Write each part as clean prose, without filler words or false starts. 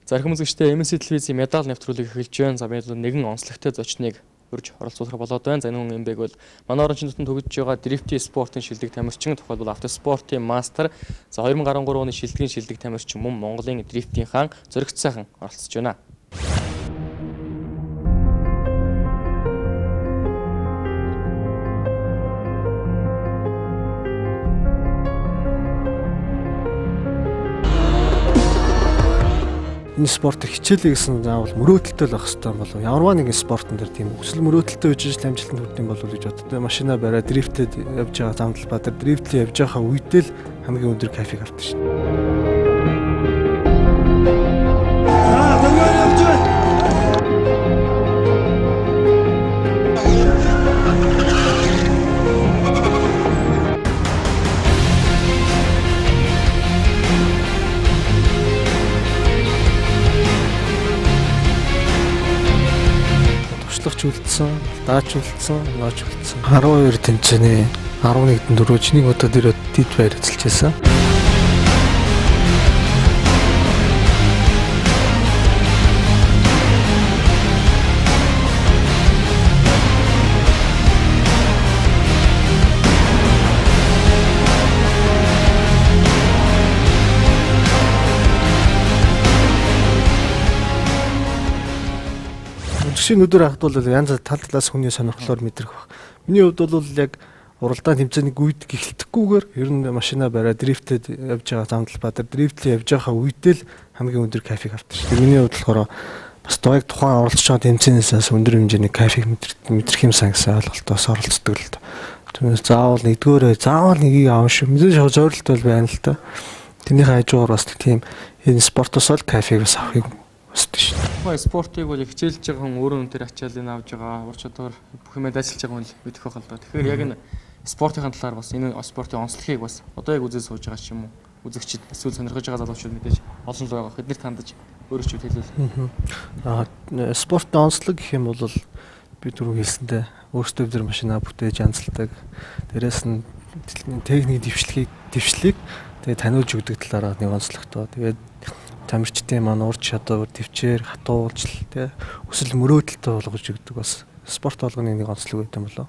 Зархим үзэгчтэй MNC телевизийн медаль нэвтрүүлэг эхэлж байна. За бид нэгэн онцлогтой зочныг урьж оролцуулах болоод байна. За энэ хүн эмбэг бол манай орчин нутгийн төгөж байгаа дрифти спортын шилдэг тамирчин, тухайлбал автоспортын мастер. За 2013 оны шилдэгний шилдэг тамирчин мөн Монголын дрифтийн хаан Зоригт сайхан оролцож байна. Энэ спорт хичээлээ гэсэн заавал мөрөөдөлтэй л байх хэрэгтэй болов. Ямарваа нэгэн спортон дээр тийм өсөл мөрөөдөлтэй үжиж амжилтанд хүрэх болов гэж боддог. Машина бариад дрифтэд явж байгаа зам талбай дээр дрифтлээ явж байгаа үедээ л хамгийн өндөр кайфыг авдаг шин. Үлдсэн, даач үлдсэн, нооч үлдсэн. 12 тэмцээний 11-нд дөрөвч нэг удаа дээр дид байр эзэлж байсан. Жишээ өдөр хахад бол янз тал талаас хүний сонирхлоор мэдрэх баг. Миний хувьд бол яг уралдаан тэмцээний үед гихэлтэхгүйгээр ер нь машина бариад дрифтэд явж байгаа зам талбай дээр дрифтлээ явж байгаа үедээ л хамгийн өндөр кайфыг авдаг шүү. Миний хувьд болохоор бас яг тухайн оролцож байгаа тэмцээнээс өндөр хэмжээний кайфыг мэдрэх юмсан гэсэн ойлголтоос оролцдог л доо. Түүнээс заавал заавал нэгийг аав шүү. Мэдээж зорилт бол байна л та. Тэрнийхээ хажуугаар бас тийм энэ спортоос л кайфыг бас авахыг Тухайн спортыг бол хичээлж байгаа хүн өөрөө өндөр ачааллыг авж байгаа, ур чадвар бүх юмд ажиллаж байгаа хүн л мэдэх байх л да. Тэгэхээр яг энэ спортын талаар бас энэ спортын онцлогийг бас одоо яг үзэж сууж байгаа ч юм уу. Үзэгчид эсвэл сонирхож байгаа залуучууд мэдээж олон л байгаа. Эднэрт хандаж өөрөө ч хэлвэл. Спортын онцлог гэх юм бол би түрүү хэлсэндээ өөрсдөө бид нар машина бүтээж янзалдаг. Дээрээс нь техник дэвшлиг тэгээ таниулж өгдөг талаараа нэг онцлогтой. Тэгээд тамирчдын маань ур чадвар, төвчээр, хатуулж тэ өсөл мөрөөдөлтөй болгож өгдөг бас спорт болгоны нэг онцлог байт юм болоо.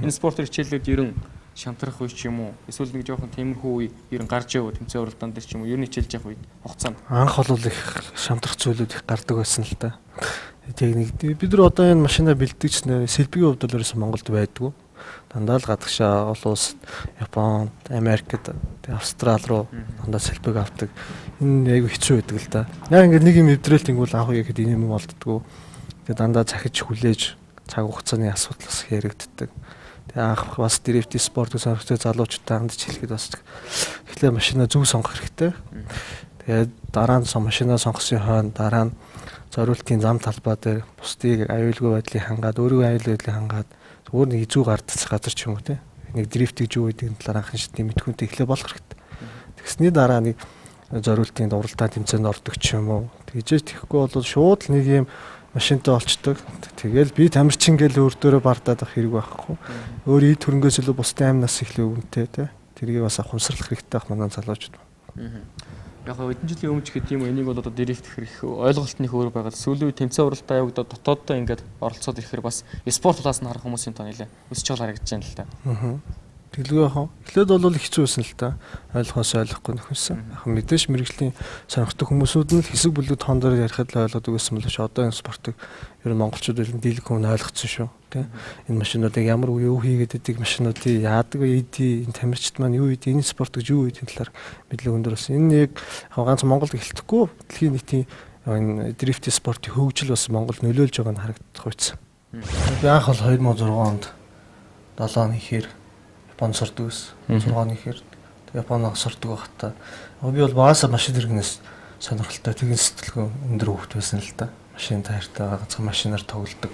Энэ спорт хичээлүүд ерөн шантрах үе ч юм уу эсвэл нэг жоохон тиймэрхүү үе ерөн гарч яваа тэмцээн уралдаан дээр ч юм уу ерөн хичээлж явах үед хугацаанд анх бол их шантрах зүйлүүд их гардаг байсан л та. Техник бид нар одоо энэ машина бэлтгэж сэлбигийн хувьд бол ерөөсөн Монголд байдгүй. Дандаа л гадагшаа олон улс Японд, Америкт, Австрал руу дандаа сэлбэг авдаг. Энэ айгүй хэцүү байдаг л да. Яг ингээд нэг юм эвдрэл тэнгуул анх үе гэхэд энэ юм болддгоо. Тэгээ дандаа захиж хүлээж цаг хугацааны асуудал бас яригддаг. Тэгээ анх бас дрифти спортыг сонирхтой залуучуудтай хандж хэлэхэд бас эхлээ машина зөв сонгох хэрэгтэй. Тэгээ дараа нь машина сонгосон хойно дараа нь зориултын зам талбай дээр бусдыг аюулгүй байдлыг хангаад өөрийгөө аюулгүй байдлыг хангаад өөр нэг зүү гардчих газар ч юм уу те. Нэг дрифтийг юу гэдэг талаар анхан шидний мэдхүнтэй эхлээ болох хэрэгтэй. Тэгсний дараа нэг зориултын уралдаан тэмцээнд ордог ч юм уу. Тэгжээж тэхгүй бол шууд л нэг юм машинтай олцдог. Тэгэл би тамирчин гэл өөр дөрөө бардаад ах хэрэг байхгүй. Өөр ий төрөнгөөс илүү бусдын амнаас эхлэх үгэнтэй те. Тэргийг бас ухамсарлах хэрэгтэй ах манай залуучууд. Яг хэдэн жилийн өмнө ч гэдэг юм энийг бол одоо дрифт их ойлголт нь их өөр байгаа. Сүүлийн үе тэмцээн уралдаан явагдаад дотооддоо ингээд оролцоод ирэхээр бас спорт талаас нь харах хүмүүсийн тоо нэлээ өсөж байгаа харагдаж байна л та. Тэглгүй яах вэ? Эхлээд бол хэцүүсэн л та. Ойлгохоос ойлгохгүй нөхөсөн. Яг мэдээж мэрэгжлийн сонирхдаг хүмүүсүүд нь хэсэг бүлэг тоон дээр ярихад л ойлгодог гэсэн боловч одоо энэ спортыг ер нь монголчууд дийлэх хүн ойлгоцсон шүү. Тэ? Энэ машинуудыг ямар юу хийгээд идэг машинуудыг яадаг вэ? Энэ тамирчид маань юу хийдэг? Энэ спорт гэж юу хийдэг талаар мэдлэг өндөр бас. Энэ яг ганц Монголд эхэлтэхгүй дэлхийн нийтийн энэ дрифти спортын хөгжил бас Монголд нөлөөлж байгаа нь харагдах байсан. Би анх бол 2006 онд 7 оны ихэр Японд сурдаг ус. 6 оны ихэр Японд сурдаг байхдаа би бол баасаа машин дэргнээс сонирхолтой тэгэн сэтгэлгүй өндөр хөвгт байсан л да. Машин таартай ганцхан машинаар тоглодог.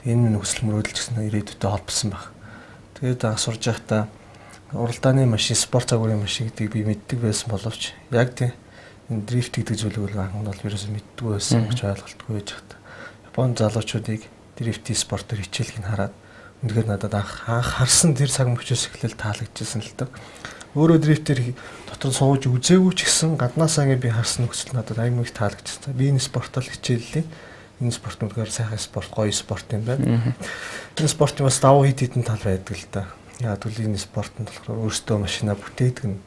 Энэ нөхцөл мөрөөдөл гэсэн ирээдүйтэй холбосон баг. Тэгээд анх сурж байхдаа уралдааны машин, спорт цагуурын машин гэдгийг би мэддэг байсан боловч яг тийм энэ дрифт гэдэг зүйлийг бол анх нь бол ерөөсөө мэддэггүй байсан гэж ойлголтгүй байж хата. Японы залуучуудыг дрифти спортоор хичээлийг нь хараад үнэхээр надад анх харсан тэр цаг мөчөөс эхлээл таалагдчихсан л та. Өөрөө дрифтер дотор сууж үзээгүй ч гэсэн гаднаасаа би харсан нөхцөл надад аймаг таалагдчихсан. Би энэ спортоор хичээллээ. Энэ спорт үнэхээр сайхан спорт, гоё спорт юм байна. Энэ спортын бас давуу хит хитэн тал байдаг л да. Яг тэгвэл энэ спортод болохоор өөрсдөө машина бүтээдэг нь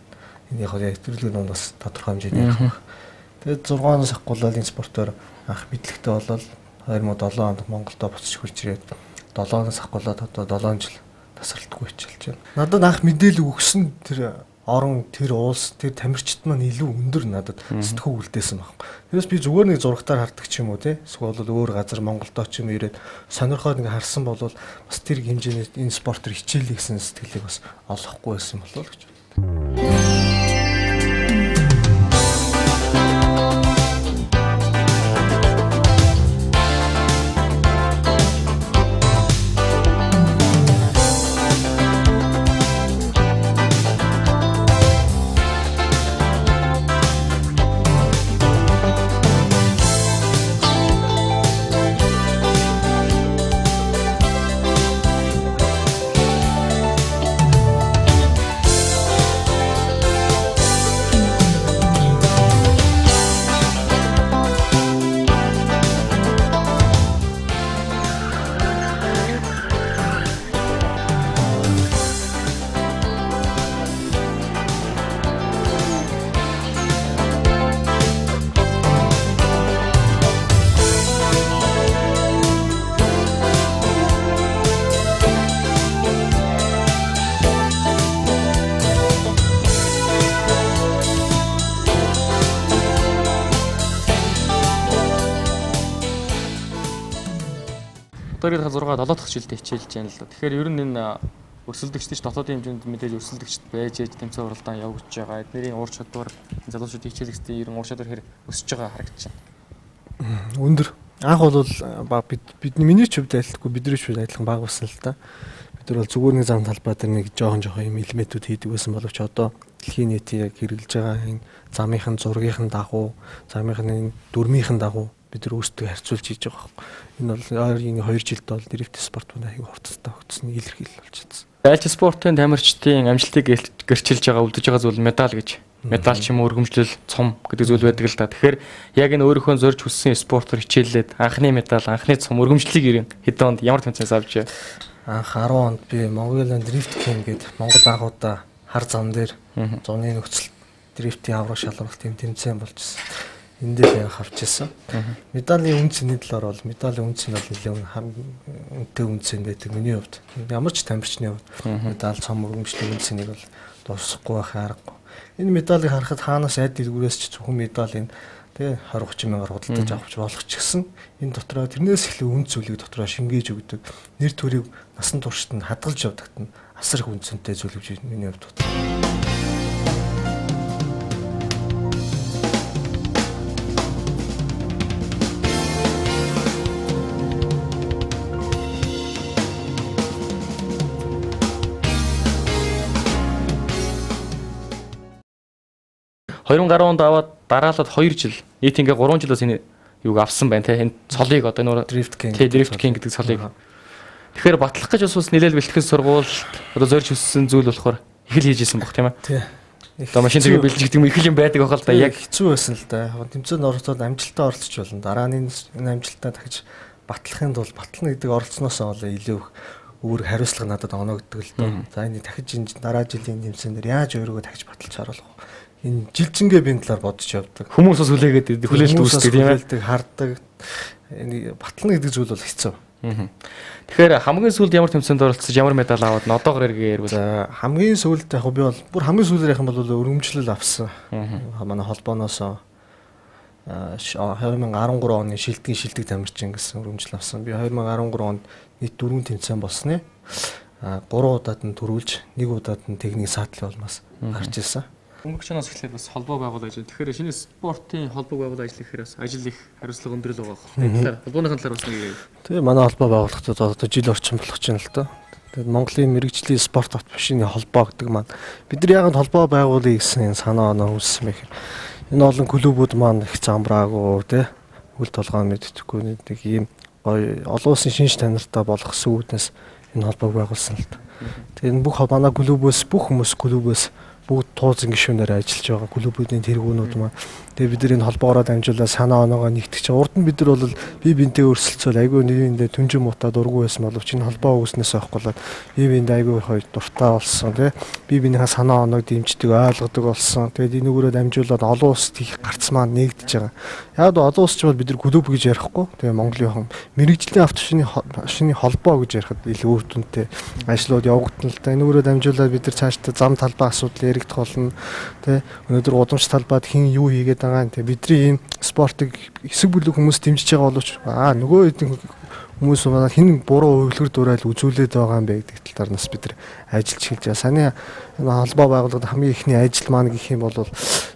энэ яг хэвлэг нь бас тодорхой хэмжээний ярих байна. Тэгээд 6 оноос ахгуулаад энэ спортоор анх мэдлэгтэй болоод 2007 онд Монголдо буцаж хурж ирээд 7 оноос ахгуулаад одоо 7 жил тасралтгүй хичээлж байна. Надад анх мэдээлэл өгсөн тэр орон, тэр улс, тэр тамирчид маань илүү өндөр надад сэтгүү үлдээсэн байхгүй. Тэрээс би зүгээр нэг зурагтаар хардаг ч юм уу те. Эсвэл өөр газар Монголдо ч юм ирээд сонирхоод ингээ харсан бол бас тэр хэмжээний энэ спортоор хичээлээ гэсэн сэтгэлийг бас олохгүй байсан болов уу гэж байна. Одоо 6 7 дахь жилдээ хичээлж байна л да. Тэгэхээр ер нь энэ өрсөлдөгчд ч дотоодын хэмжээнд мэдээж өрсөлдөгчд байж тэмцээн уралдаан явагдаж байгаа. Эднэрийн уур чадвар залуучуудын хичээлэгчдийн ер нь уур чадвар хэр өсөж байгаа харагдаж байна. Өндөр. Анх бол бидний миний ч хувьд айлтгүй бидний ч хувьд адилхан бага болсон л да. Бид нар бол зүгээр нэг зам талбай дээр нэг жоохон юм элементүүд хийдэг байсан боловч одоо дэлхийн нийтийн яг хэрэгжилж байгаа энэ замынхын зургийнхэн дагуу, замынхын дүрмийнхэн дагуу бид нар өөрсдөө харьцуулж хийж байгаа юм. Энэ бол энэ 2 жилд бол дрифт спорт байна аяг хурцтай өгсөн илэрхийлэл болж байна. Айлч спортын тамирчдын амжилтыг гэрчилж байгаа үлдэж байгаа зүйл медаль гэж. Медаль ч юм уу өргөмжлөл, цом гэдэг зүйл байдаг л да. Тэгэхээр яг энэ өөрийнхөө зорж хүссэн спортоор хичээллээд анхны медаль, анхны цом өргөмжлөлийг хэдэн онд ямар тэмцээс авч байна? Анх 10 онд би Mongolian Drift King гэдэг Монгол анхудаа хар зам дээр зуны нөхцөл дрифтийн авраг шалралт тэмцээн болж байна. Энд дээр авч ирсэн. Медалийн үнцний талаар бол медалийн үнц нь бол нэлээд үнэтэй үнц юм байдаг миний хувьд. Ямар ч тамирчны хувьд медаль цом өргөмжлөлийн үнцнийг бол дуусахгүй байх аргагүй. Энэ медалийг харахад хаанаас айд дэлгүүрээс ч зөвхөн медаль энэ тэгээ 20-30 мянгаар худалдаж авч болох ч гэсэн энэ дотроо тэрнээс эхлээ үнц зүйлийг дотроо шингээж өгдөг. Нэр төрийг насан туршид нь хадгалж явдагт нь асар их үнцэнтэй зүйл гэж миний хувьд бодлоо. Гаруй онд аваад дараалал 2 жил нийт ингээ 3 жилээс энэ юуг авсан байна те энэ цолыг одоо нөр Drift King гэдэг цолыг. Тэгэхээр батлах гэж бас нэлээд бэлтгэн сургуульд одоо зорж өссөн зүйл болохоор их л хийж исэн баг тийм ээ. Тий. Одоо машин зэрэг бэлж гэдэг юм их л юм байдаг байх л да. Яг хэцүү байсан л да. Тэмцээнд оролцоод амжилттай оролцож болно. Дараа нь энэ амжилтаа дахиж батлахын тулд батлна гэдэг оролцсноосоо бол илүү өөр хариуцлага надад оногддог л доо. За энэ дахиж энэ дараа жилийн тэмцээнээр яаж өөрийгөө дахиж баталж харуулах вэ? Энэ жилжингээ би энэ талаар бодож явдаг. Хүмүүс бас хүлээгээд хүлээлт үүсдэг тийм ээ. Хардаг. Энэ батлна гэдэг зүйл бол хэцүү. Тэгэхээр хамгийн сүүлд ямар тэмцээнд оролцож ямар медаль аваад одоогоор эргээр бол хамгийн сүүлд яг би бол бүр хамгийн сүүлээр яхан бол өргөмжлөл авсан. Манай холбооноос 2013 оны шилдэг тамирчин гэсэн өргөмжлөл авсан. Би 2013 онд нийт 4 тэмцээн болсны. 3 удаад нь төрүүлж, 1 удаад нь техник саатлын улмаас гарч ирсэн. Өнгөрөх чанаас эхлээд бас холбоо байгуулж байна. Тэгэхээр шинэ спортын холбоог байгуулж ажиллахаар бас ажил их хариуцлага өндөр л байгаа. Тэгэхээр холбооныхын талаар бас нэг. Тэгээ манай холбоо байгуулагдаад одоо жил орчим болох ч юм л та. Тэгээд Монголын мэрэгжлийн спорт авто машины холбоо гэдэг маань бид нар яг холбоо байгуулъя гэсэн санаа оноо үүссэн байх. Энэ олон клубүүд маань их замбраагүй те үл толгойн мэддэхгүй нэг ийм гоё олон улсын шинж танилтаа болох сүүднээс энэ холбоог байгуулсан л та. Тэгээд бүх манай клубөөс бүх хүмүүс клубөөс бүгд туузын гишүүнээр ажиллаж байгаа клубүүдийн тэргүүнүүд маань. Тэгээ бид нар энэ холбоороо дамжуулаад санаа оноогоо нэгтгэж байгаа. Урд нь бид нар бол бие биентэй өрсөлцөөл айгүй нэгэндээ түнжин мутаа дургүй байсан боловч энэ холбоо үүснээс авахгүй бол бие биендээ айгүй хоёр дуртай болсон тий. Бие биенийхээ санаа оноог дэмждэг ойлгодог болсон. Тэгээд энүүгээрээ дамжуулаад олон улсад их гарц маань нэгдэж байгаа. Яг л олон улс ч бол бид нар клуб гэж ярихгүй. Тэгээ Монголын мэрэгжлийн автошины холбоо гэж ярихад илүү үр дүнтэй ажлууд явагдана л да. Энүүгээрээ дамжуулаад бид нар цаашдаа зам талбай асуудал яригдах болно. Тэ өнөөдөр гудамж талбайд хэн юу хийгээд байгаа юм те бидний ийм спортыг хэсэг бүлэг хүмүүс дэмжиж байгаа боловч нөгөө хэдэн хүмүүс маань хэн буруу өвлгөр дурайл үзүүлээд байгаа юм бэ гэдэг талаар нас бид нар ажиллаж хэлж байгаа. Саяны холбоо байгууллагад хамгийн ихний ажил маань гэх юм бол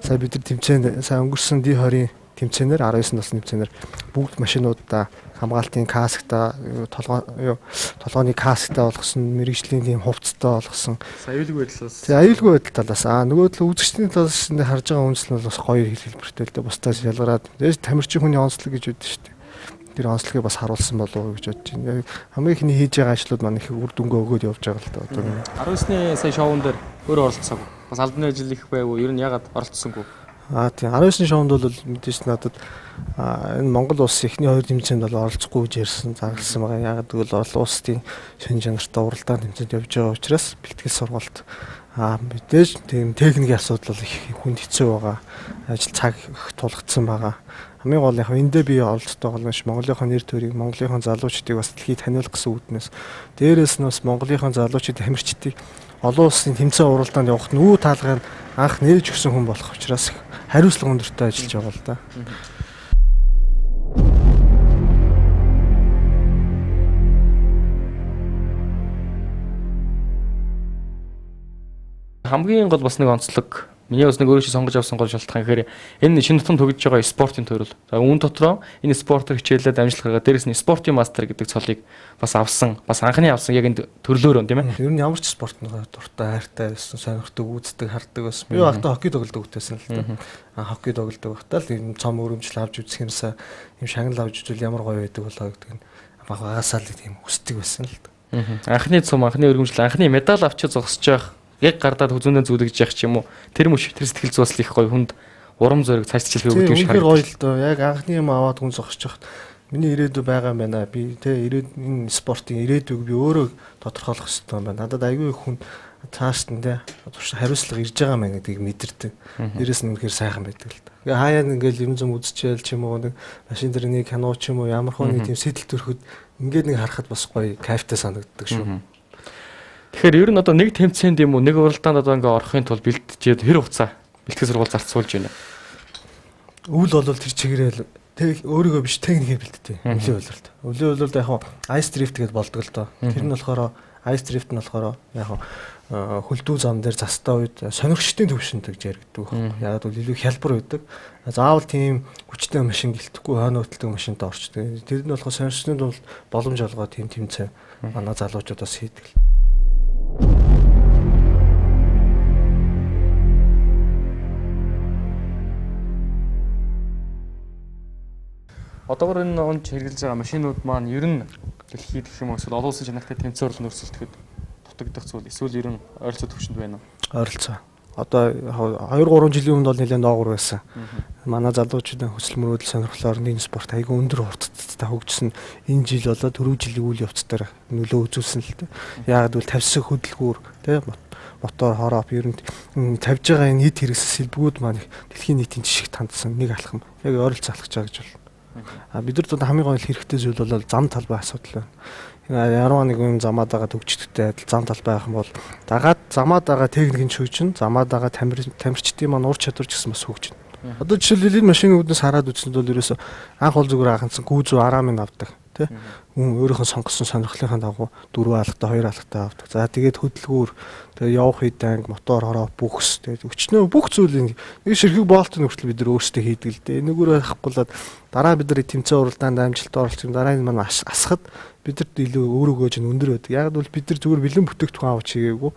сая бид нар тэмцээнд сая өнгөрсөн D20-ийн тэмцээнээр 19 насны тэмцээнээр бүгд машинуудаа хамгаалтын каскта толгойн каскта болгосон мэрэгжлийн тийм хувцастай болгосон. Аюулгүй байдлаас. Аюулгүй байдал талаас нөгөө л үзэгчдийн талаас нь харж байгаа үндэслэл нь бас гоё хэлбэртэй л дээ. Бусдаас ялгараад дээс тамирчин хүний онцлог гэж үүдэн шүү дээ. Тэр онцлогийг бас харуулсан болов уу гэж бодож байна. Хамгийн ихний хийж байгаа ажлууд маань их үр дүнгээ өгөөд явж байгаа л да одоо. 19-ны сая шоунд дээр өөрөө оролцсоогүй. Бас албаны ажил их байв уу? Ер нь ягаад оролцсонгүй? Тийм 19-ны шоунд бол мэдээж надад энэ Монгол улс эхний хоёр тэмцээнд бол оролцохгүй гэж ярьсан зарласан байгаа. Ягаад гэвэл олон улсын шин чанартай уралдаан тэмцээнд явж байгаа учраас бэлтгэл сургалт мэдээж тийм техникийн асуудал их хүнд хэцүү байгаа. Ажил цаг их тулгдсан байгаа. Хамгийн гол яг эндээ би оролцдог болгоно ш Монголынхоо нэр төрийг Монголынхоо залуучдыг бас дэлхийд таниулах гэсэн үүднээс дээрээс нь бас Монголынхоо залуучид тамирчдыг олон улсын тэмцээн уралдаанд явахт нүү таалгыг анх нээж өгсөн хүн болох учраас хариуцлага өндөртэй ажиллаж байгаа л да. Хамгийн гол бас нэг онцлог миний бас нэг өөрөө сонгож авсан гол шалтгаан гэхээр энэ шинэ тутам төгөж байгаа спортын төрөл. За үүн дотроо энэ спортоор хичээлээд амжилт гаргаад дээрэс нь спортын мастер гэдэг цолыг бас авсан. Бас анхны авсан яг энэ төрлөөр тийм ээ. Ер нь ямар ч спортод дуртай, хайртай байсан, сонирхдаг, үздэг, хардаг байсан. Би багтаа хоккей тоглодог үтээсэн л дээ. Хоккей тоглодог багтаа л энэ цом өрөмжл авч үзэх юмсаа юм шагнал авч үзвэл ямар гоё байдаг болоо гэдэг нь багасаа л тийм хүсдэг байсан л дээ. Анхны цом, анхны өргөмжл, анхны медаль авчиж зогсож явах яг гардаад хүзүүнээ зүлгэж явах ч юм уу тэр сэтгэл зүйс их гоё хүнд урам зориг цаашдчихлээ өгдөг юм шиг харагдав. Гоё л доо. Яг анхны юм аваад хүн зогсож явахт миний ирээдүй байгаа юм байна. Би энэ спортын ирээдүйг би өөрөө тодорхойлох хэрэгтэй юм байна. Надад аягүй хүн цаашд нь хариуцлага ирж байгаа мэн гэдгийг мэдэрдэг. Дээрээс нь үнэхээр сайхан байдаг л да. Тэгээ хаяа ингээл юм зам үзчихэл ч юм уу нэг машин дээр нэг кино ч юм уу ямар хөөний тийм сэтэл төрөхөд ингээд нэг харахад бас гоё кайфтай санагддаг шүү. Тэгэхээр ер нь одоо нэг тэмцээнд юм уу нэг уралдаанд одоо ингээ орохын тулд бэлтжээд хэр хугацаа бэлтгэл сургууль зарцуулж байна. Үйл бол тэр чигээрэл өөрийгөө биш техникээр бэлтдэг. Өвлийн үйлрэлт. Өвлийн үйлрэлт яг ice drift гэдээ болдог л доо. Тэр нь болохоор ice drift нь болохоор яг хөлдөө зам дээр застаа үед сонирхчдын төвшөнд гэж яригддаг байхгүй. Яг бол илүү хялбар байдаг. Заавал тийм хүчтэй машин гэлтэхгүй хойно хөтэлдэг машинтай орчдөг. Тэр нь болохоор сонирхчдын тулд боломж олгоо тийм тэмцээн манай залуучуудаас хийдэг. Одоогор энэ онд хэрэгжилж байгаа машинууд маань ер нь дэлхийд гэх юм уу эсвэл олон улсын чанартай тэмцээн урлан өрсөлдөхэд дутагдах зүйл эсвэл ер нь ойролцоо төвшөнд байна уу? Ойролцоо. Одоо 2-3 жилийн өмнө бол нэлээд доогуур байсан. Манай залуучуудын хөсөл мөрөөдөл сонирхлоор энэ спорт айгүй өндөр хурцтай хөгжсөн. Энэ жил болоо 4 жилийн үйл явц дээр нөлөө үзүүлсэн л дээ. Яагаад гэвэл тавьсан хөдөлгүүр тийм мотор хороп ер нь тавьж байгаа энэ эд хэрэгсэл сэлбгүүд маань дэлхийн нийтийн жишг тандсан нэг алхам. Яг ойролцоо алхаж байгаа гэж байна. Бид нар хамгийн гол хэрэгтэй зүйл бол зам талбай асуудал байна. Яруу нэг юм замаад байгаа төгждөгтэй адил зам талбай байх юм бол дагаад замаад байгаа техникийн шүүжин, замаад байгаа тамирчдын маань ур чадвар ч гэсэн бас хөгжинэ. Одоо жишээлбэл энэ машинуудаас хараад үзсэнд бол ерөөсө анх ол зүгээр анхансан гүүзүү араамыг авдаг. Тэ өөрийнхөө сонгосон сонирхлынхаа дагуу 4 алхтаа 2 алхтаа авдаг. За тэгээд хөдөлгүүр тэгээд явах хэдэн мотор хороо бүхс тэгээд өчнөө бүх зүйлийг нэг ширхэг болтын хүртэл бид нар өөрсдөө хийдэг л дээ. Энэгээрээ хахгуулаад дараа бид нар тэмцээн уралдаанд амжилт оруулах юм дараа энэ маань асахад бидэрт илүү өөрөөгөө чинь өндөр байдаг. Яг бол бид нар зүгээр бэлэн бүтээгдэхүүн авч хийгээгүй.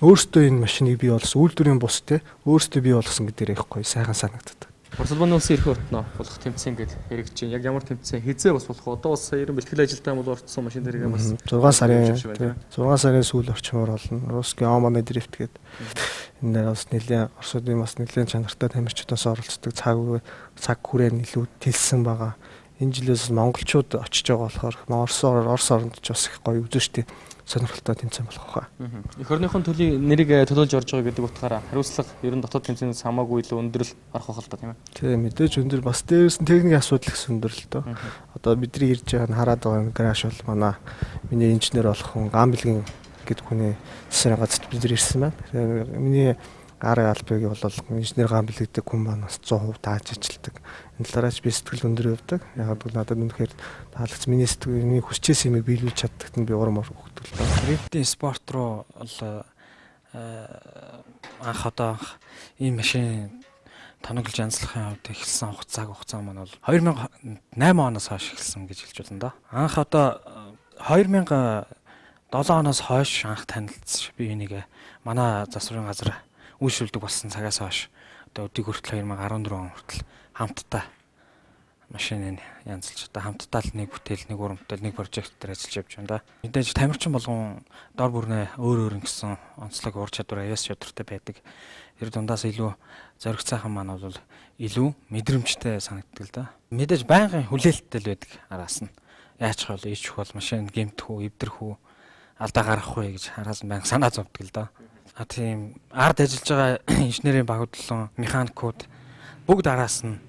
Өөрсдөө энэ машиныг бий болгосон үйлдвэрийн бус те өөрсдөө бий болгосон гэдэг ярихгүй сайхан санагддаг. Орос улбаны улсын эрх өртнө болох тэмцээн гээд яригдж байна. Яг ямар тэмцээн хизээ бас болох вэ? Одоо бас сая ерөн бэлтгэл ажилтаа бол орцсон машин дээрээ бас 6 сарын сүүл орчмоор болно. Русские Оманы дрифт гээд энэ бас нэлээд Оросуудын бас нэлээд чанартай тамирчдаас оролцдог цаг хүрээнд илүү тэлсэн байгаа. Энэ жилээс монголчууд очиж байгаа болохоор Орос оронд ч бас их гоё үзүүштэй сонирхолтой тэмцээн болох хаа. Эх орныхон төлөв нэрийг төлөөлж орж байгаа гэдэг утгаараа хариуцлага ерөн дотоод тэмцээнээс хамаагүй илүү өндөр л орох байх л та тийм ээ. Тийм мэдээж өндөр бас дээрээс нь техникийн асуудал их өндөр л доо. Одоо бидний ирж байгаа нь хараад байгаа краш бол манай миний инженер болох хүн Гамбилгийн гэдэг хүний засгийн газарт бид нар ирсэн байна. Тэгэхээр миний гарын албыг бол инженер Гамбил гэдэг хүн маань бас 100% тааж ажилтдаг. Энэ талаараач би сэтгэл өндөр явдаг. Яг бол надад үнэхээр таалагч миний сэтгэлийн хүсчээс юмыг биелүүлж чаддагт нь би урам өгдөг л доо. Дрифтийн спорт руу бол анх ийм машин тоноглож янзлахын хувьд эхэлсэн хугацаа маань бол 2008 оноос хойш эхэлсэн гэж хэлж болно да. Анх 2007 оноос хойш анх танилцж би энийг манай засварын газар үйлшүүлдэг болсон цагаас хойш одоо өдийг хүртэл 2014 он хүртэл хамтдаа машиныг янзлж одоо хамтдаа л нэг бүтээл, нэг урамтай, нэг прожект дээр ажиллаж явж байна да. Мэдээж тамирчин болгон дор бүрнээ өөр гэсэн онцлог ур чадвар аяас чадвартай байдаг. Тэр дундаас илүү зориг цаахан маань бол илүү мэдрэмжтэй санагддаг л да. Мэдээж байнгын хүлээлттэй л байдаг араас нь. Яаж ч бол ийчих бол машин гэмтэх үү, эвдэрх үү, алдаа гаргах үү гэж араас нь байнга санаа зовдөг л да. Тийм ард ажиллаж байгаа инженерийн багтлан механикууд бүгд араас нь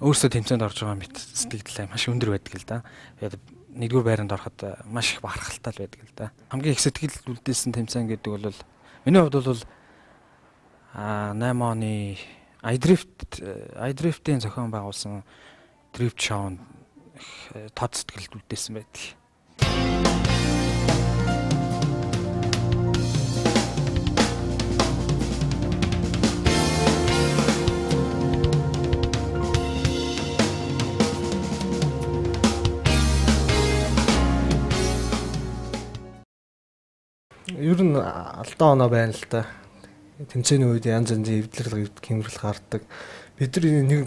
өөрсдөө тэмцээнд орж байгаа мэт сэтгэлдээ маш өндөр байдаг л да. Тэгээд нэгдүгээр байранд ороход маш их бахархалтай л байдаг л да. Хамгийн их сэтгэл үлдээсэн тэмцээн гэдэг бол миний хувьд бол 8 оны iDrift-ийн зохион байгуулсан Drift Show тод сэтгэл үлдээсэн байдаг. Ер нь алдаа оноо байна л да. Тэмцээний үед янз янзын эвдлэг хэмрэл гардаг. Бид нар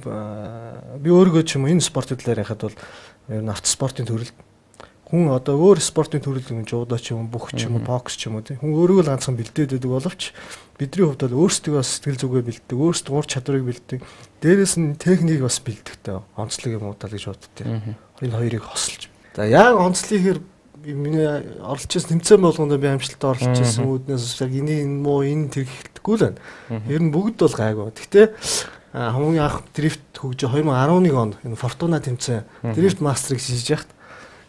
би өөрийгөө ч юм уу энэ спортын талаар ярихад бол ер нь автоспортын төрөлд хүн одоо өөр спортын төрөл юм жуудаа ч юм уу бүх ч юм уу бокс ч юм уу тийм хүн өөрийгөө л ганцхан бэлдээд байдаг боловч бидний хувьд бол өөрсдөө сэтгэл зүгээ бэлддэг, өөрсдөө ур чадварыг бэлддэг. Дээрээс нь техникийг бас бэлддэгтэй. Онцлог юм уу тал гэж боддтой. Энэ хоёрыг хосолж. За яг онцлог хэр миний оролцож байсан тэмцээн болгонд би амжилттай оролцож байсан үүднээс яг энэ муу энэ тэр хэлэхгүй л байна. Ер нь бүгд бол гайгүй. Гэхдээ хамгийн анх дрифт хөгжиж 2011 онд энэ Фортуна тэмцээн дрифт мастерыг шийдэж яхад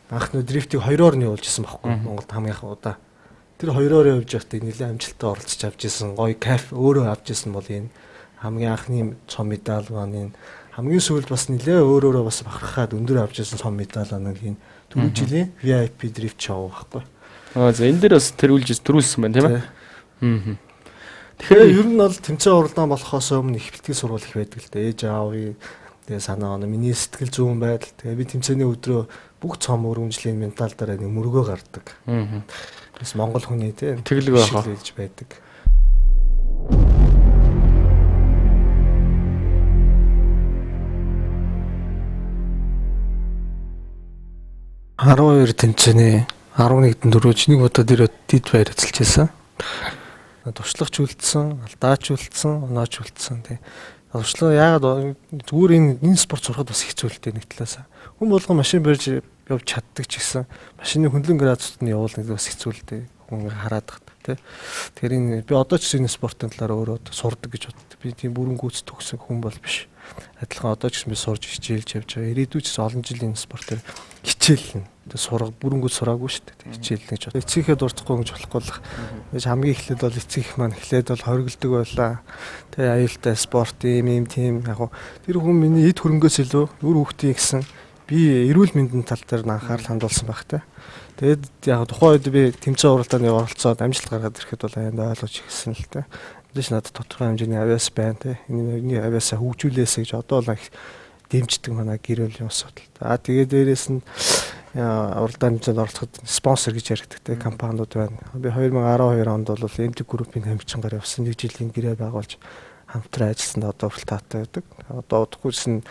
анх нөө дрифтийг 2-оор нь явуулж исэн байхгүй Монголд хамгийн анх удаа. Тэр 2-оор явж байхдаа нэлээд амжилттай оролцож авч исэн. Гоё кайф өөрөө авч исэн бол энэ хамгийн анхны цом медаль маань энэ хамгийн сүүлд бас нэлээд өөрөөрөө бас бахархаад өндөр авч исэн цом медаль маань энэ 4 жилийн VIP Drift Show байхгүй. За энэ дээр бас төрүүлсэн байна тийм ээ. Тэгэхээр ер нь бол тэмцээн уралдаан болохоос өмнө их бэлтгэл сургууль их байдаг л дээ. Ээж аавын тэгээ санаа оноо миний сэтгэл зүйн байдал тэгээ би тэмцээний өдрөө бүх цом өргөмжлийн ментал дараа нэг мөргөө гардаг. Тэс Монгол хүний тийм тэглэг байхаа хэлж байдаг. ...12 тэмцээний 11-нд дөрөж нэг удаа дээр дид байр эзэлж байсан. Туршлагач үлдсэн, алдаач үлдсэн, онооч үлдсэн тий. Туршлага яагаад зүгээр энэ спорт сурахад бас хэцүү л дээ нэг талаас. Хүн болгон машин барьж явж чаддаг ч гэсэн машины хөндлөн градусд нь явуулна гэдэг бас хэцүү л дээ. Хүн хараад тах тий. Тэгэхээр энэ би одоо ч энэ спортын талаар өөрөө сурдаг гэж боддог. Би тийм бүрэн гүйц төгсөн хүн бол биш. Адилхан одоо ч би сурж хичээлж явж байгаа. Ирээдүйд ч олон жилийн спортоор хичээлнэ. Сураг бүрэнгүүд сураагүй шүү дээ. Хичээлнэ гэж бод. Эцгийхээ дуртахгүй гэж болохгүй л. Гэж хамгийн эхлээд бол эцгийх маань эхлээд бол хоригддаг байлаа. Тэгээ аюултай спорт ийм тийм яг тэр хүн миний эд хөрөнгөөс илүү үр хөвгтийн гэсэн би эрүүл мэндийн тал дээр анхаарал хандуулсан байх та. Тэгээд яг тухайн үед би тэмцээн уралдаанд оролцоод амжилт гаргаад ирэхэд бол аянд ойлгож ирсэн л та. Тэш надад тодорхой хэмжээний авиас байна те. Энэ авиасаа хөгжүүлээсэй гэж одоо л дэмждэг манай гэр бүлийн асуудал. Тэгээд дээрээс нь уралдаанд оролцоход спонсор гэж яригддаг те компаниуд байна. Би 2012 онд бол MT Group-ийн тамирчингаар явсан нэг жилийн гэрээ байгуулж хамтран ажилласанд одоо хүртэл таатай байдаг. Одоо удахгүйсэн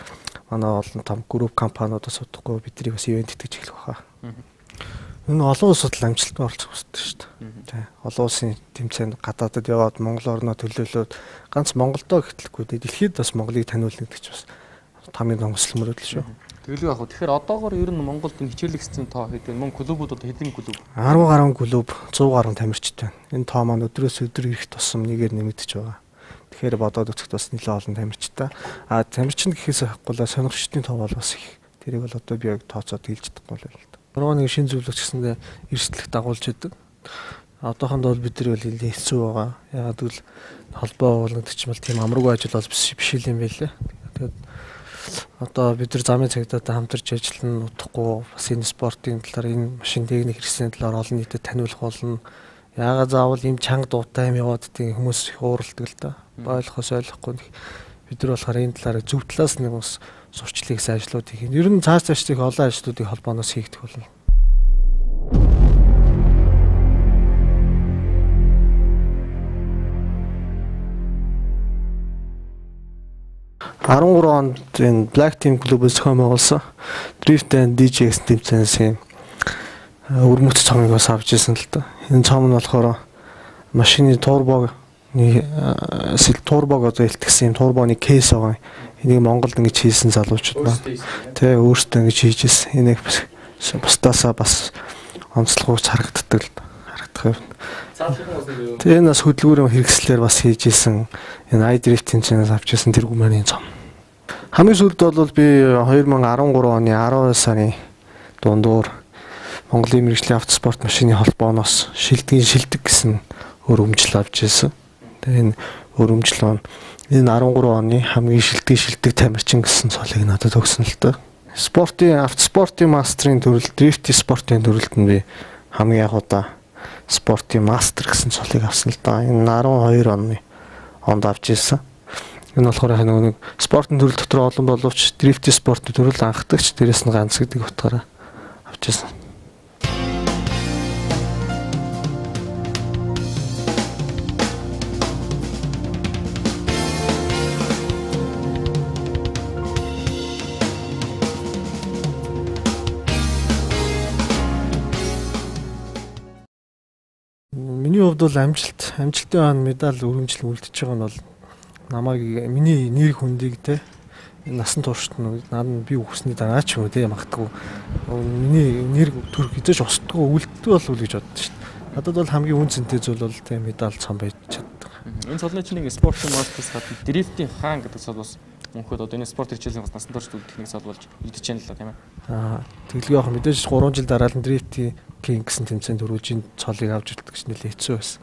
манай олон том групп компаниудаас удахгүй бидний бас ивент итгэж эхлэх байхаа. Энэ олон улсад амжилттай оролцох хэрэгтэй шүү дээ. Тий. Олон улсын тэмцээнд гадаадад яваад Монгол орноо төлөөлөөд ганц Монголдоо гэхэлгүй дэлхийд бас Монголыг таниулна гэдэг чинь бас тамийн томсол мөрөдөл шүү. Тэгэлгүй яг. Тэгэхээр одоогоор ер нь Монголд энэ хичээл хэсгийн тоо хэдэн мөн клубүүд одоо хэдэн клуб? 10 гаруй клуб, 100 гаруй тамирчид байна. Энэ тоо маань өдрөөс өдөр ирэх тусам нэгээр нэмэгдэж байгаа. Тэгэхээр бодоод үзэхэд бас нэлээд олон тамирчтай. Тамирчин гэхээс хавхгүйла сонирхчдын тоо бол бас их. Тэрийг бол одоо би яг тооцоод хэлж чадахгүй л байна л да. Өөрөө нэг шин зөвлөгч гэсэндээ эрсдлэх дагуулж идэг. Одоохонд бол бид нар бол нэлээд хэцүү байгаа. Ягаад гэвэл холбоо болгодог ч юм бол тийм амаргүй ажил бол биш юм байлээ. Тэгээд одоо бид нар замын цагдаатай хамтарч ажиллана, утахгүй бас энэ спортын талаар энэ машин техник хэрэгслийн талаар олон нийтэд таниулах болно. Яагаад заавал ийм чанга дуутай юм яваад тийм хүмүүс их ууралдаг л да. Ойлгохоос ойлгохгүй бид нар болохоор энэ талаар зөв талаас нэг бас сурчлыг гэсэн ажлуудыг хийн. Ер нь цааш олон ажлуудыг холбооноос хийгдэх болно. онд энэ Black Team клубээс хомоолсон. Drift and DJ гэсэн тэмцээнээс өрмөц цомыг бас авч ирсэн л да. Энэ цом нь болохоор машины турбог одоо илтгэсэн юм турбоны кейс байгаа. Энийг Монголд ингэж хийсэн залуучууд байна. Тэ өөрсдөө ингэж хийж ирсэн. Энийг бусдаасаа бас онцлогоос харагддаг л харагдах юм. Тэгээ нас хөдөлгүүрийн хэрэгслээр бас хийж ирсэн. Энэ iDrift тэмцээнээс авч ирсэн тэргүй маань цом. Хамгийн сүүлд бол би 2013 оны 12 сарын дундуур Монголын мэргэжлийн автоспорт машины холбооноос шилдэг гэсэн өрөмжлөл авч ирсэн. Тэгээ энэ өрөмжлөл энэ 13 оны хамгийн шилдэг тамирчин гэсэн цолыг надад өгсөн л доо. Автоспортын мастрын төрөл, дрифт спортын төрөлд нь би хамгийн анхудаа спортын мастер гэсэн цолыг авсан л доо. Энэ 12 онд авч ирсэн. Энэ болохоор нэг спортын төрөл дотор олон боловч дрифт спортын төрөл анхдагч дээрэс нь ганц гэдэг утгаараа авч ирсэн. Миний хувьд бол амжилтын медаль өргөмжлөл үлдчихэж байгаа нь бол намайг миний нэр хүндийг те насан туршид нь надад би үхсний дараа ч юм уу те магтгүй миний нэр төрх эзэж устдгүй үлддэг болов уу гэж боддоо шүү дээ. Надад бол хамгийн үн цэнтэй зүйл бол те медаль цом байж чаддаг. Энэ цолны чинь нэг спортын мастерс гадна дрифтийн хаан гэдэг цол бас мөнхөд одоо энэ спорт хичээлийн бас насан туршид үлдэх нэг цол болж үлдэж байна л да тийм ээ. Тэглгүй яг мэдээж 3 жил дараа нь дрифтийн King гэсэн тэмцээнд төрүүлж энэ цолыг авч ирдэг гэж нэлээд хэцүү байсан.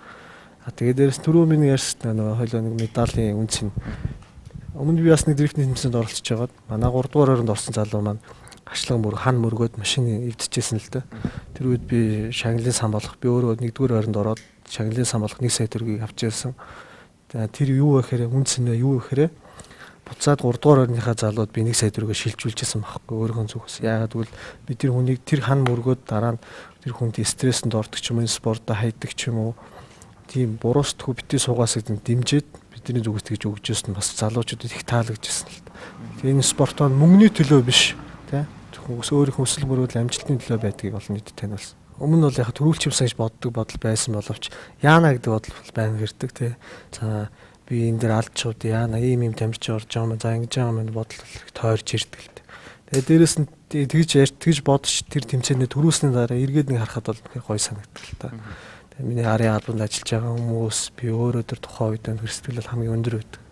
Тэгээд дээрээс түрүү миний ярьсан нөгөө хойлоо нэг медалийн үнц нь өмнө би бас нэг дрифтийн тэмцээнд оролцож байгаад манай 3 дугаар орнд орсон залуу маань ачлага хан мөргөөд машины эвдчихсэн л дээ. Тэр үед би шагналын сан болох би өөрөө 1-р орнд ороод шагналын сан болох 1 сая төгрөгийг авч ирсэн. Тэр юу гэхээр үнц нь юу гэхээр буцаад 3 дугаар орныхаа залууд би 1 сая төгрөгөөр шилжүүлчихсэн байхгүй өөрийнхөө зүгээс. Яагаад гэвэл би тэр хүнийг тэр хан мөргөөд дараа нь тэр хүнд стрессэнд ордог ч юм уу спортоо хайдаг ч юм уу тийм буруустгүй битээ суугаас гэдэг дэмжиж бидний зүгээс тэгж өгчөөс нь бас залуучуудад их таалагдчихсан л. Тэгээ энэ спортоо мөнгөний төлөө биш тий өөрийнхөө өсөл мөрөөдөл амжилтны төлөө байдгийг олон нийтэд таниулсан. Өмнө нь бол яг төрүүлчих юмсан гэж боддог бодол байсан боловч яана гэдэг бодол байна гэрдэг тий. За би энэ дэр алдчихууд яана ийм тамирч орж байгаа юм за ингэж байгаа юм бодол тойрч ирдэг л. Тэгээ дээрэс нь тэгж бодож тэр тэмцээний төрүүлсний дараа эргээд нэг харахад бол гоё санагддаг л та. Тэгээ миний арын албанд ажиллаж байгаа хүмүүс би өөрөө тэр тухайн үед хэрэгсэл хамгийн өндөр байдаг.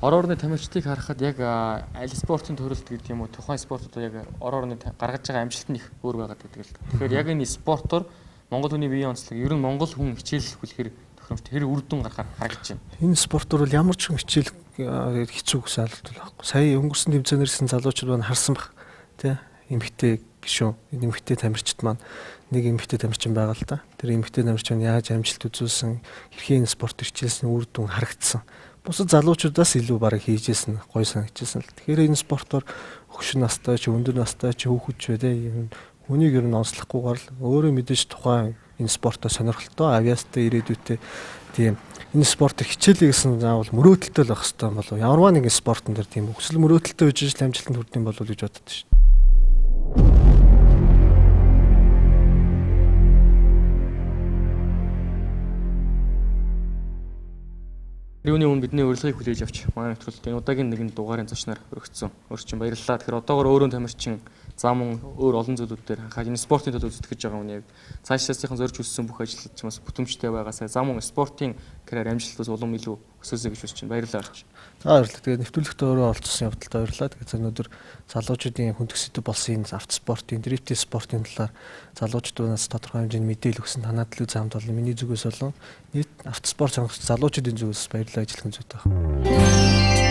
Орны тамирчдыг харахад яг аль спортын төрөлд гэдэг юм уу тухайн спортод яг орны гаргаж байгаа амжилт нь их өөр байгаад байдаг л. Тэгэхээр яг энэ спортоор Монгол хүний биеийн онцлог ер нь Монгол хүн хичээл хүлэхээр тохиромжтой тэр үр дүн гарахаар харагдаж байна. Энэ спортоор бол ямар ч хүн хичээл хэцүү гэсэн ойлголт байхгүй. Сая өнгөрсөн тэмцээнээрсэн залуучууд маань харсан баг. Тэ эмхтэй гişүн эмхтэй тамирчид маань нэг эмхтэй тамирчин байгаа л да. Тэр эмхтэй тамирчин яаж амжилт үзүүлсэн хэрхэн спорт хичээлсэн үр дүн харагдсан. Бусад залуучуудаас илүү бараг хийжсэн гоё санагдчихсан л. Тэгэхээр энэ спортоор хөгшин настай ч өндөр настай ч хүүхэд ч вэ юм Үнийг ер нь онцлохгүйгээр л өөрөө мэдээж тухайн энэ спортоо сонирхолтой авиастай ирээдүйтэй тийм энэ спортыг хичээлээ гэсэн заавал мөрөөдөлтэй л байх хэрэгтэй болов. Ямарваа нэгэн спортон дээр тийм өсөл мөрөөдөлтэй үжиж амжилтанд хүрэх юм болов гэж боддог шүү. Юуны өмнө бидний урилгыг хүлээж авч манай нэвтрүүлэлт энэ удаагийн нэгэн дугаарын зочноор өргөцсөн. Өөрчн баярлалаа. Тэгэхээр одоогоор өөрөө тамирчин зам өөр олон зүйлүүд дээр анхаад энэ спортын төлөө үздэг гэж байгаа хүний цаашаасынхан зорж өссөн бүх ажилтнууд ч бас бүтэмжтэй байгаасаа зам спортын карьер амжилтаас улам илүү өсөөсэй гэж хүсэж байна. Баярлалаа орч. За баярлалаа. Тэгээд нэвтрүүлэгт өөрөө оролцсон явдалд баярлалаа. Тэгээд өнөөдөр залуучуудын хүндх сэдв болсон энэ автоспортын, дрифтинг спортын талаар залуучуудаас тодорхой хэмжээний мэдээлэл өгсөн танаа төлөө заамд бол миний зүгээс болон нийт автоспорт сонгогч залуучуудын зүгээс баярлалаа гэж хэлэх зүйтэй байна.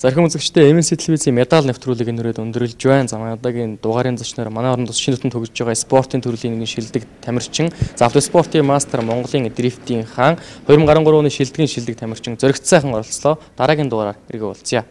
Зархим үзэгчдээ MNC телевизийн медаль нэвтрүүлэг энэ хүрээд өндөрлөж байна. За одоогийн дугаарын зочноор манай оронд шинэ тутам төгсөж байгаа спортын төрлийн нэгэн шилдэг тамирчин, автоспортын мастер Монголын дрифтийн хаан 2013 оны шилдэг тамирчин Зоригт сайхан оролцлоо. Дараагийн дугаараар эргээ уулзъя.